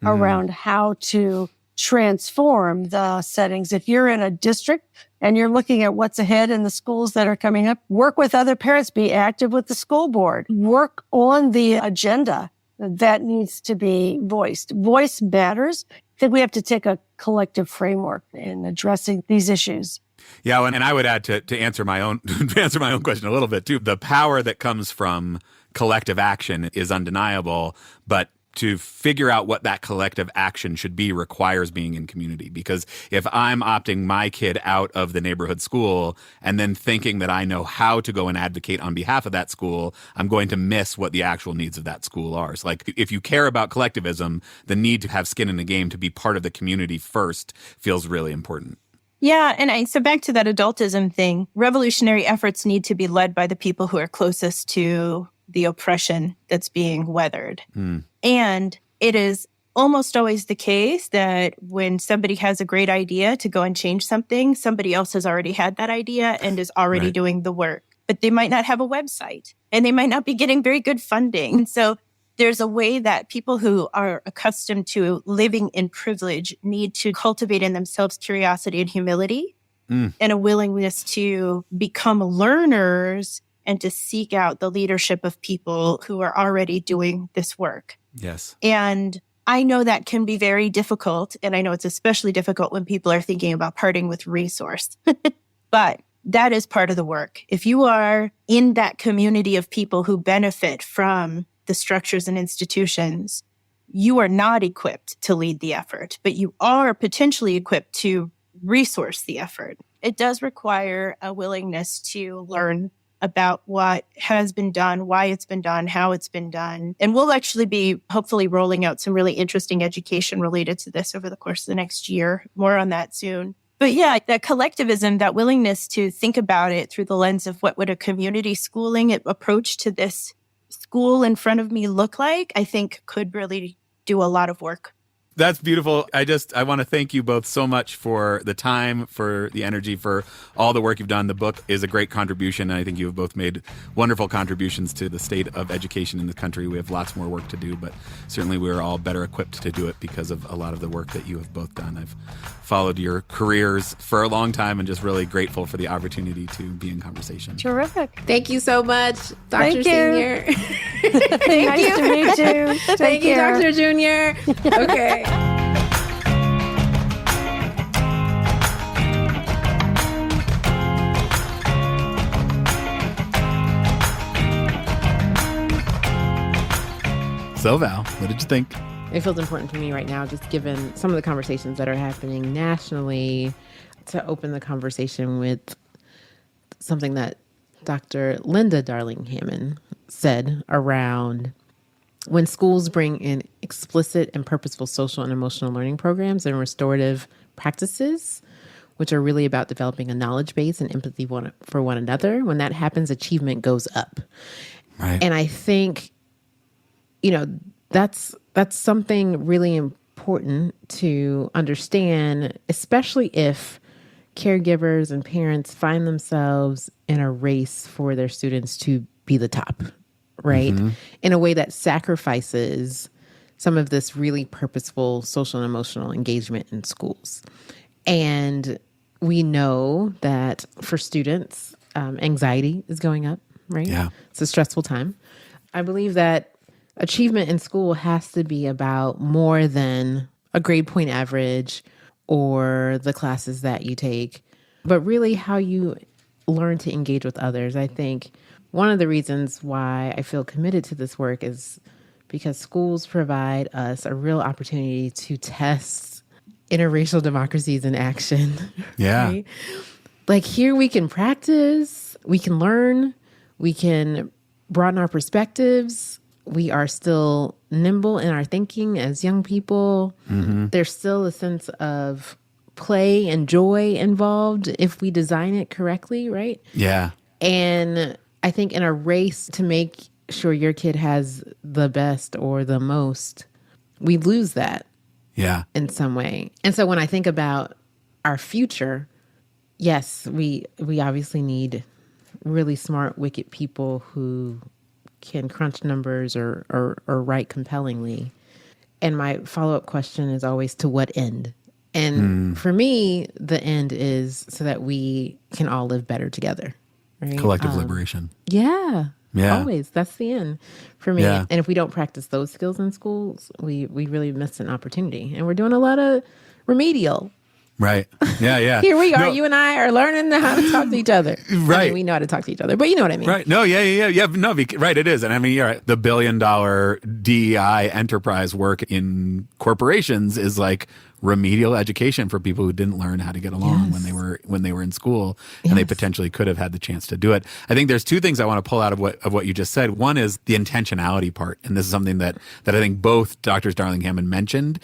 around how to transform the settings. If you're in a district and you're looking at what's ahead in the schools that are coming up, work with other parents, be active with the school board, work on the agenda that needs to be voiced. Voice matters. I think we have to take a collective framework in addressing these issues. Yeah, and I would add to answer my own question a little bit too. The power that comes from collective action is undeniable, but to figure out what that collective action should be requires being in community. Because if I'm opting my kid out of the neighborhood school and then thinking that I know how to go and advocate on behalf of that school, I'm going to miss what the actual needs of that school are. So like, if you care about collectivism, the need to have skin in the game, to be part of the community first, feels really important. Yeah. And so back to that adultism thing, revolutionary efforts need to be led by the people who are closest to the oppression that's being weathered. And it is almost always the case that when somebody has a great idea to go and change something, somebody else has already had that idea and is already doing the work. But they might not have a website and they might not be getting very good funding. And so there's a way that people who are accustomed to living in privilege need to cultivate in themselves curiosity and humility and a willingness to become learners and to seek out the leadership of people who are already doing this work. Yes. And I know that can be very difficult. And I know it's especially difficult when people are thinking about parting with resource. But that is part of the work. If you are in that community of people who benefit from the structures and institutions, you are not equipped to lead the effort, but you are potentially equipped to resource the effort. It does require a willingness to learn about what has been done, why it's been done, how it's been done. And we'll actually be hopefully rolling out some really interesting education related to this over the course of the next year. More on that soon. But yeah, that collectivism, that willingness to think about it through the lens of what would a community schooling approach to this school in front of me look like, I think could really do a lot of work. That's beautiful. I want to thank you both so much for the time, for the energy, for all the work you've done. The book is a great contribution, and I think you have both made wonderful contributions to the state of education in the country. We have lots more work to do, but certainly we're all better equipped to do it because of a lot of the work that you have both done. I've followed your careers for a long time and just really grateful for the opportunity to be in conversation. Terrific. Thank you so much, Dr. Thank you. Senior. Nice to meet you. Thank you, Dr. Junior. Okay. So Val, what did you think? It feels important to me right now, just given some of the conversations that are happening nationally, to open the conversation with something that Dr. Linda Darling-Hammond said around when schools bring in explicit and purposeful social and emotional learning programs and restorative practices, which are really about developing a knowledge base and empathy for one another. When that happens, achievement goes up. Right. And I think, that's something really important to understand, especially if caregivers and parents find themselves in a race for their students to be the top, right? Mm-hmm. In a way that sacrifices some of this really purposeful social and emotional engagement in schools. And we know that for students, anxiety is going up, right? Yeah. It's a stressful time. I believe that achievement in school has to be about more than a grade point average or the classes that you take, but really how you learn to engage with others. I think one of the reasons why I feel committed to this work is because schools provide us a real opportunity to test interracial democracies in action. Yeah. Right? Like here we can practice, we can learn, we can broaden our perspectives. We are still nimble in our thinking as young people. Mm-hmm. There's still a sense of play and joy involved if we design it correctly, right? Yeah. And I think in a race to make sure your kid has the best or the most, we lose that. Yeah. In some way. And so when I think about our future, yes, we obviously need really smart, wicked people who can crunch numbers or write compellingly. And my follow-up question is always, to what end? And for me, the end is so that we can all live better together. Right? Collective liberation. Yeah. Yeah. Always. That's the end for me. Yeah. And if we don't practice those skills in schools, we really miss an opportunity. And we're doing a lot of remedial. Right. Yeah, yeah. Here we are. No. You and I are learning how to talk to each other. Right. I mean, we know how to talk to each other, but you know what I mean. Right. No, yeah. No, right, it is. And I mean, you're right. The $1 billion DEI enterprise work in corporations is like remedial education for people who didn't learn how to get along when they were in school, and they potentially could have had the chance to do it. I think there's two things I want to pull out of what you just said. One is the intentionality part, and this is something that I think both Doctors Darling-Hammond mentioned.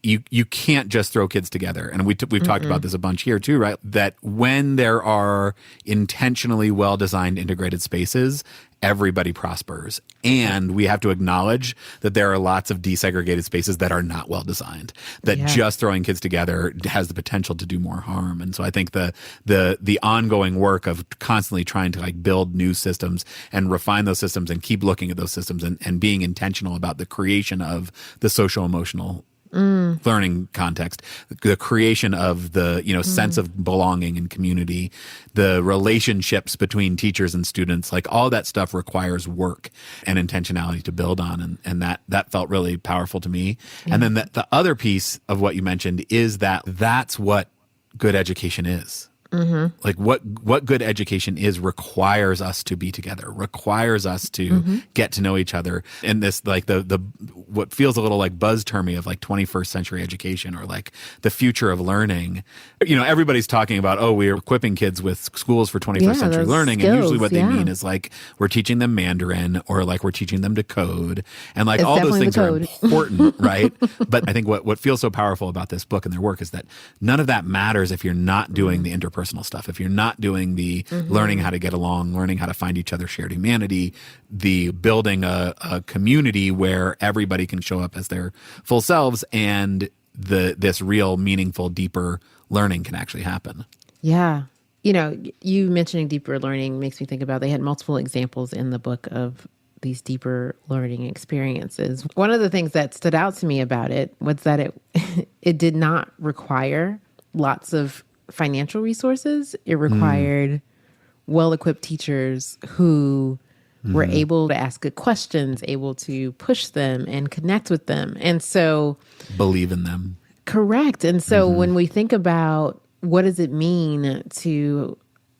You can't just throw kids together. And we've talked about this a bunch here too, right? That when there are intentionally well-designed integrated spaces, everybody prospers. And we have to acknowledge that there are lots of desegregated spaces that are not well-designed, that just throwing kids together has the potential to do more harm. And so I think the ongoing work of constantly trying to like build new systems and refine those systems and keep looking at those systems and being intentional about the creation of the social-emotional learning context, the creation of the sense of belonging and community, the relationships between teachers and students, like all that stuff requires work and intentionality to build on, and that felt really powerful to me. And then the other piece of what you mentioned is that's what good education is. Mm-hmm. Like what good education is requires us to be together, requires us to get to know each other. And this like the what feels a little like buzz termy of like 21st century education or like the future of learning. Everybody's talking about, we're equipping kids with schools for 21st century learning. Skills, and usually what they mean is like we're teaching them Mandarin or like we're teaching them to code. And like it's all those things are important, right? But I think what feels so powerful about this book and their work is that none of that matters if you're not doing the interpersonal interpersonal stuff, if you're not doing the learning how to get along, learning how to find each other, shared humanity, the building a community where everybody can show up as their full selves, and this real meaningful, deeper learning can actually happen. Yeah. You know, you mentioning deeper learning makes me think about, they had multiple examples in the book of these deeper learning experiences. One of the things that stood out to me about it was that it did not require lots of financial resources. It required well-equipped teachers who were able to ask good questions, able to push them and connect with them. And so believe in them. Correct. And so when we think about what does it mean to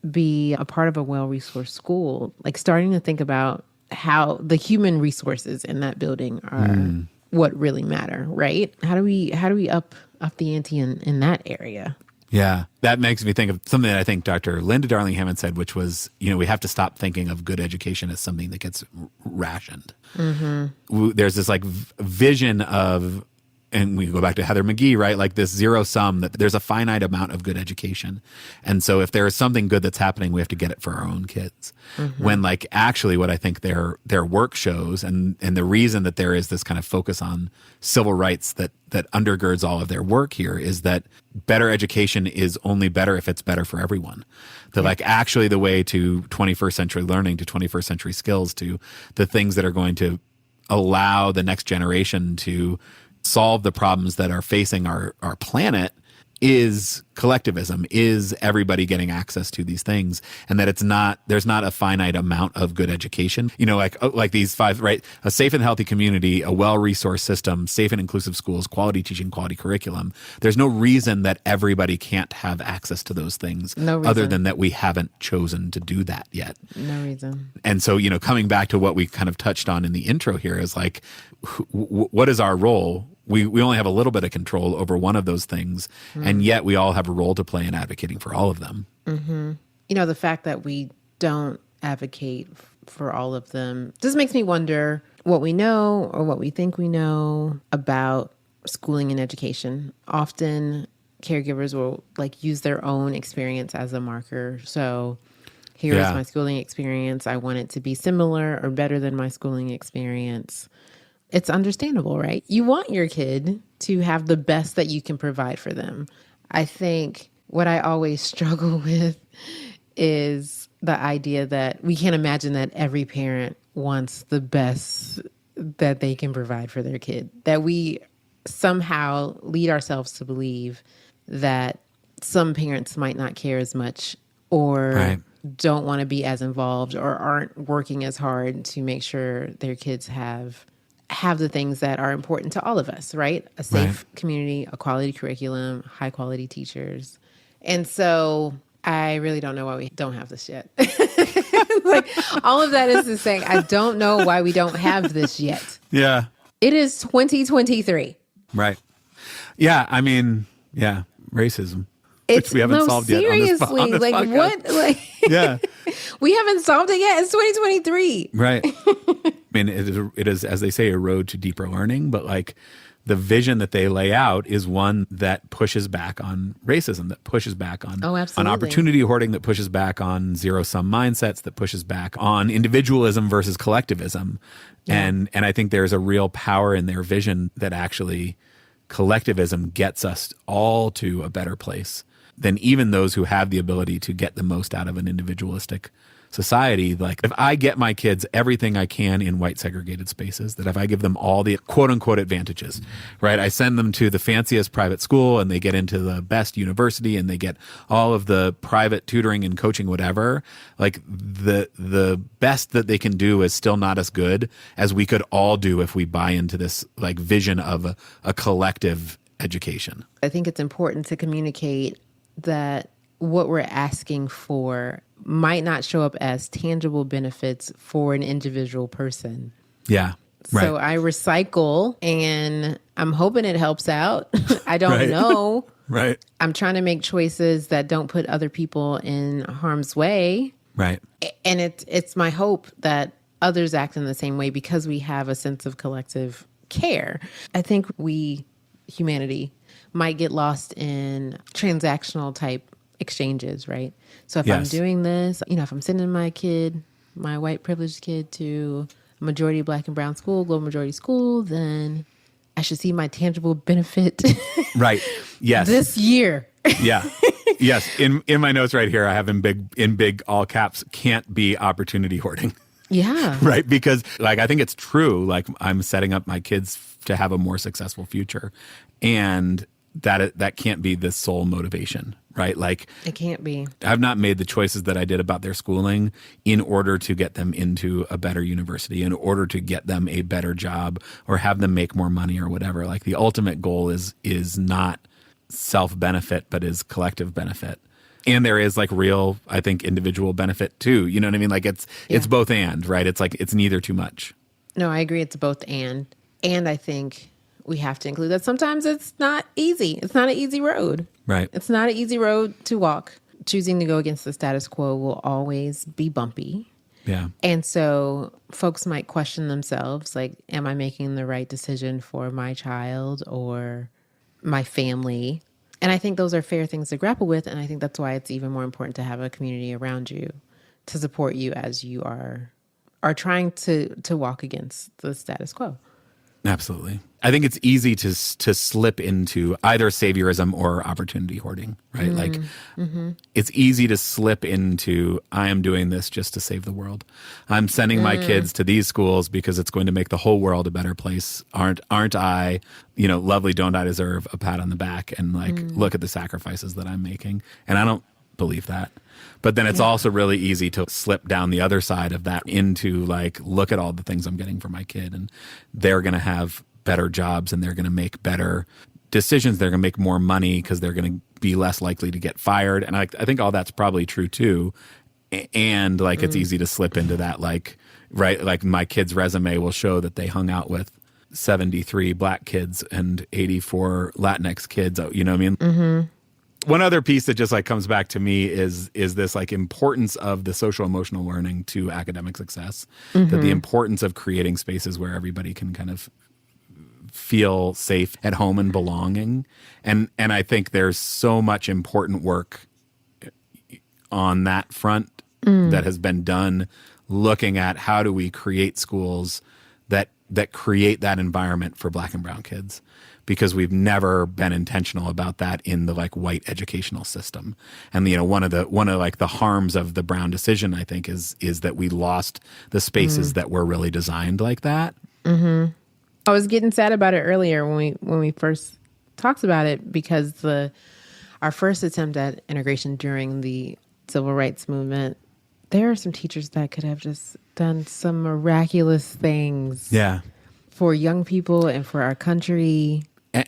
be a part of a well-resourced school, like starting to think about how the human resources in that building are what really matter, right? How do we up the ante in that area? Yeah, that makes me think of something that I think Dr. Linda Darling-Hammond said, which was, we have to stop thinking of good education as something that gets rationed. There's this like vision of, and we go back to Heather McGee, right? Like this zero sum, that there's a finite amount of good education. And so if there is something good that's happening, we have to get it for our own kids. When like actually what I think their work shows, and the reason that there is this kind of focus on civil rights that undergirds all of their work here, is that better education is only better if it's better for everyone. That like actually the way to 21st century learning, to 21st century skills, to the things that are going to allow the next generation to solve the problems that are facing our planet is collectivism, is everybody getting access to these things, and that there's not a finite amount of good education. Like these five, right? A safe and healthy community, a well-resourced system, safe and inclusive schools, quality teaching, quality curriculum. There's no reason that everybody can't have access to those things, other than that we haven't chosen to do that yet. No reason. And so, coming back to what we kind of touched on in the intro here is like, what is our role? We only have a little bit of control over one of those things, and yet we all have a role to play in advocating for all of them. The fact that we don't advocate for all of them just makes me wonder what we know or what we think we know about schooling and education. Often caregivers will like use their own experience as a marker. So here is my schooling experience. I want it to be similar or better than my schooling experience. It's understandable, right? You want your kid to have the best that you can provide for them. I think what I always struggle with is the idea that we can't imagine that every parent wants the best that they can provide for their kid. That we somehow lead ourselves to believe that some parents might not care as much, or don't want to be as involved, or aren't working as hard to make sure their kids have the things that are important to all of us, right? A safe community, a quality curriculum, high quality teachers. And so I really don't know why we don't have this yet. Like all of that is to say, I don't know why we don't have this yet. Yeah. It is 2023. Right. Yeah. I mean, racism. Which we haven't solved yet. Seriously, on this like podcast. what? Like, yeah, we haven't solved it yet. It's 2023. Right. I mean, it is, as they say, a road to deeper learning. But like the vision that they lay out is one that pushes back on racism, that pushes back on opportunity hoarding, that pushes back on zero sum mindsets, that pushes back on individualism versus collectivism. Yeah. And I think there's a real power in their vision that actually collectivism gets us all to a better place than even those who have the ability to get the most out of an individualistic society. Like if I get my kids everything I can in white segregated spaces, that if I give them all the quote unquote advantages, right? I send them to the fanciest private school and they get into the best university and they get all of the private tutoring and coaching, whatever. Like the best that they can do is still not as good as we could all do if we buy into this like vision of a collective education. I think it's important to communicate that what we're asking for might not show up as tangible benefits for an individual person. Yeah. Right. So I recycle and I'm hoping it helps out. I don't know. Right. I'm trying to make choices that don't put other people in harm's way. Right. And it's my hope that others act in the same way because we have a sense of collective care. I think humanity, might get lost in transactional type exchanges, right? So if I'm doing this, if I'm sending my white privileged kid to a majority Black and brown school, global majority school, then I should see my tangible benefit. Right. Yes. This year. Yeah. Yes. In my notes right here, I have in big all caps, can't be opportunity hoarding. Yeah. Right. Because I think it's true. I'm setting up my kids to have a more successful future, and that can't be the sole motivation. Right. It can't be. I've not made the choices that I did about their schooling in order to get them into a better university, in order to get them a better job or have them make more money or whatever. The ultimate goal is not self-benefit, but is collective benefit. And there is real, I think, individual benefit too. You know what I mean? It's both and, right? It's neither too much. No, I agree. It's both and. And I think we have to include that sometimes it's not easy. It's not an easy road. Right. It's not an easy road to walk. Choosing to go against the status quo will always be bumpy. Yeah. And so folks might question themselves, am I making the right decision for my child or my family? And I think those are fair things to grapple with. And I think that's why it's even more important to have a community around you to support you as you are trying to walk against the status quo. Absolutely. I think it's easy to slip into either saviorism or opportunity hoarding, right? It's easy to slip into, I am doing this just to save the world. I'm sending my kids to these schools because it's going to make the whole world a better place. Aren't I, lovely, don't I deserve a pat on the back and look at the sacrifices that I'm making? And I don't believe that. But then it's also really easy to slip down the other side of that into look at all the things I'm getting for my kid, and they're going to have better jobs and they're going to make better decisions. They're going to make more money because they're going to be less likely to get fired. And I think all that's probably true too. And it's easy to slip into that, right? My kid's resume will show that they hung out with 73 Black kids and 84 Latinx kids. You know what I mean? Mm-hmm. One other piece that just comes back to me is this importance of the social emotional learning to academic success. That the importance of creating spaces where everybody can kind of feel safe at home and belonging. And I think there's so much important work on that front that has been done, looking at how do we create schools that create that environment for Black and brown kids. Because we've never been intentional about that in the white educational system. And one of the harms of the Brown decision, I think, is that we lost the spaces that were really designed like that. Mm-hmm. I was getting sad about it earlier when we first talked about it, because our first attempt at integration during the civil rights movement, there are some teachers that could have just done some miraculous things. Yeah. For young people and for our country.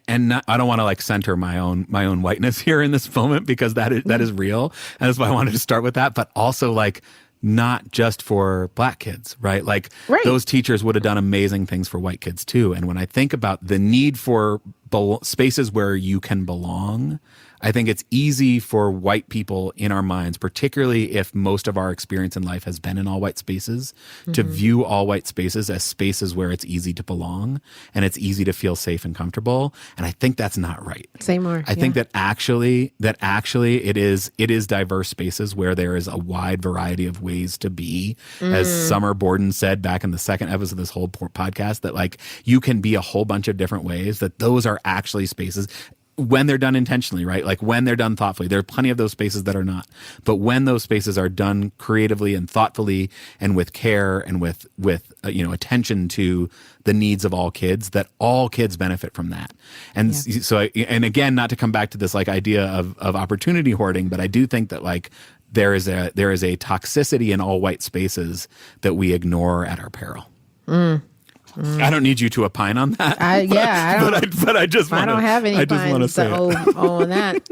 And not, I don't want to center my own whiteness here in this moment, because that is real, and that's why I wanted to start with that. But also not just for Black kids, right? Right. Those teachers would have done amazing things for white kids too. And when I think about the need for spaces where you can belong, I think it's easy for white people in our minds, particularly if most of our experience in life has been in all white spaces, to view all white spaces as spaces where it's easy to belong and it's easy to feel safe and comfortable. And I think that's not right. Say more. I think that actually it is diverse spaces where there is a wide variety of ways to be. As Summer Borden said back in the second episode of this whole podcast, that you can be a whole bunch of different ways, that those are actually spaces. When they're done intentionally, right? When they're done thoughtfully. There are plenty of those spaces that are not. But when those spaces are done creatively and thoughtfully and with care and with attention to the needs of all kids, that all kids benefit from that. And so, and again, not to come back to this idea of opportunity hoarding, but I do think that there is a toxicity in all white spaces that we ignore at our peril. I don't need you to opine on that. I just I don't have any opines on that.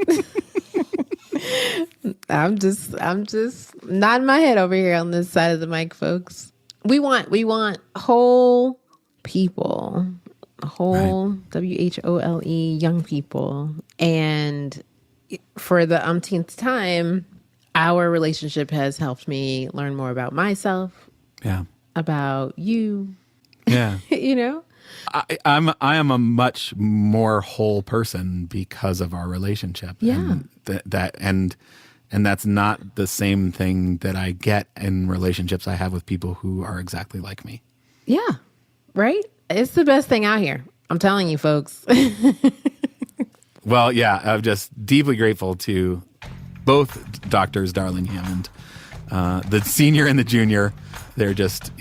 I'm just nodding my head over here on this side of the mic, folks. We want whole people, whole WHOLE young people, and for the umpteenth time, our relationship has helped me learn more about myself. Yeah. About you. Yeah. I am a much more whole person because of our relationship. Yeah. And And that's not the same thing that I get in relationships I have with people who are exactly like me. Yeah. Right? It's the best thing out here. I'm telling you, folks. Well, yeah, I'm just deeply grateful to both doctors, Darling-Hammond, the senior and the junior. They're just,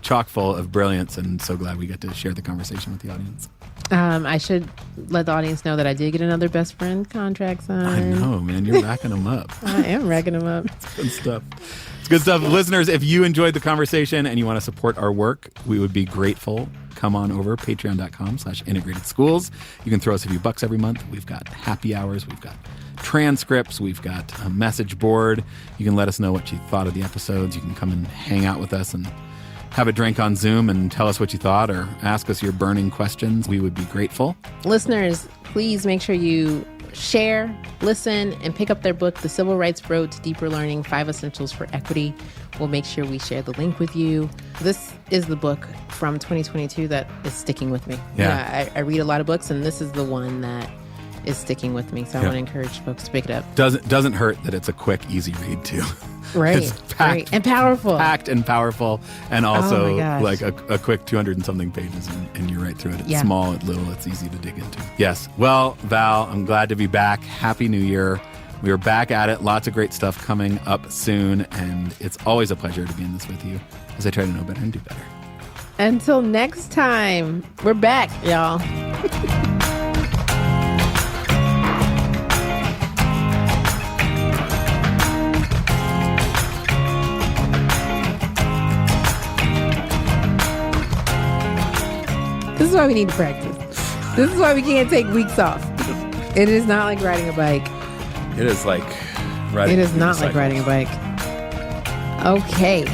chock full of brilliance, and so glad we get to share the conversation with the audience. I should let the audience know that I did get another best friend contract signed. I know, man. You're racking them up. I am racking them up. It's good stuff. It's good stuff. Listeners, if you enjoyed the conversation and you want to support our work, we would be grateful. Come on over, patreon.com/integrated schools. You can throw us a few bucks every month. We've got happy hours. We've got transcripts. We've got a message board. You can let us know what you thought of the episodes. You can come and hang out with us and have a drink on Zoom and tell us what you thought or ask us your burning questions. We would be grateful. Listeners, please make sure you share, listen, and pick up their book, The Civil Rights Road to Deeper Learning, 5 Essentials for Equity. We'll make sure we share the link with you. This is the book from 2022 that is sticking with me. Yeah. I read a lot of books, and this is the one that is sticking with me. So I want to encourage folks to pick it up. Doesn't hurt that it's a quick, easy read, too. Right. It's packed, and powerful. Packed and powerful, and also gosh. like a quick 200 and something pages, and you're right through it. It's small, it's little, it's easy to dig into. Yes. Well, Val, I'm glad to be back. Happy New Year. We are back at it. Lots of great stuff coming up soon, and it's always a pleasure to be in this with you as I try to know better and do better. Until next time, we're back, y'all. This is why we need to practice. This is why we can't take weeks off. It is not like riding a bike. It is like riding It is not like riding a bike. Okay.